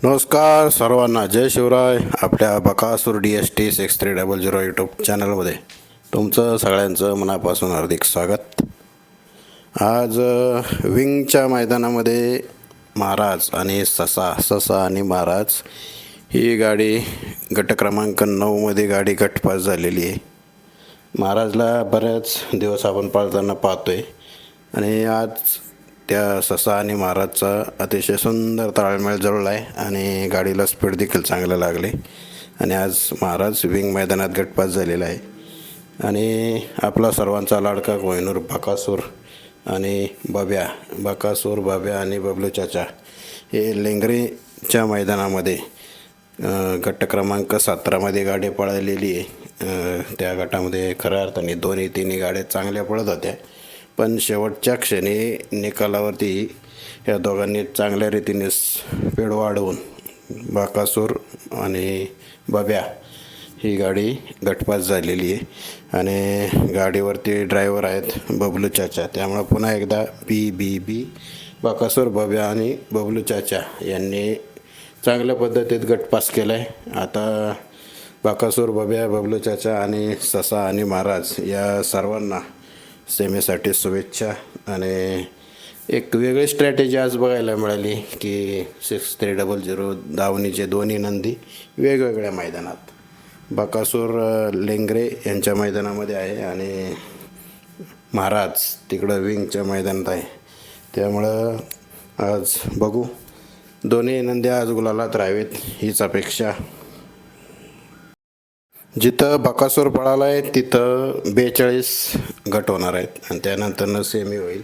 नमस्कार सर्वांना, जय शिवराय. आपल्या बकासूर DST6300 यूट्यूब चॅनलमध्ये तुमचं सगळ्यांचं मनापासून हार्दिक स्वागत. आज विंगच्या मैदानामध्ये महाराज आणि ससा आणि महाराज ही गाडी गट क्रमांक 9मध्ये गाडी गटपास झालेली आहे. महाराजला बऱ्याच दिवस आपण पाळताना पाहतोय आणि आज त्या ससा आणि महाराजचा अतिशय सुंदर ताळमेळ जुळला आहे आणि गाडीला स्पीड देखील चांगलं लागले आणि आज महाराज विंग मैदानात गटपास झालेला आहे. आणि आपला सर्वांचा लाडका कोहिनूर बकासूर आणि बाब्या आणि बबलू चाचा हे लेंगरेच्या मैदानामध्ये गट क्रमांक 17मध्ये गाडी पळालेली आहे. त्या गटामध्ये खऱ्या अर्थाने तिन्ही गाड्या चांगल्या पळत होत्या, पण शेवटच्या क्षणी निकालावरती या दोघांनी चांगल्या रीतीने स्पीड वाढवून बकासूर आणि बाब्या ही गाडी गटपास झालेली आहे. आणि गाडीवरती ड्रायव्हर आहेत बबलू चाचा, त्यामुळं पुन्हा एकदा बी बकासूर बाब्या आणि बबलू चाचा यांनी चांगल्या पद्धतीत गटपास केला आहे. आता बकासूर बाब्या, बबलू चाचा आणि ससा आणि महाराज या सर्वांना सेमीसाठी शुभेच्छा. आणि एक वेगळी स्ट्रॅटेजी आज बघायला मिळाली की 6300 दावणीचे दोन्ही नंदी वेगवेगळ्या मैदानात. बकासूर लेंगरे यांच्या मैदानामध्ये आहे आणि महाराज तिकडं विंगच्या मैदानात आहे. त्यामुळं आज बघू, दोन्ही नंदी आज गुलालात राहावेत हीच अपेक्षा. जिथं बकासूर पळाला आहे तिथं 42 गट होणार आहेत आणि त्यानंतरनं सेमी होईल.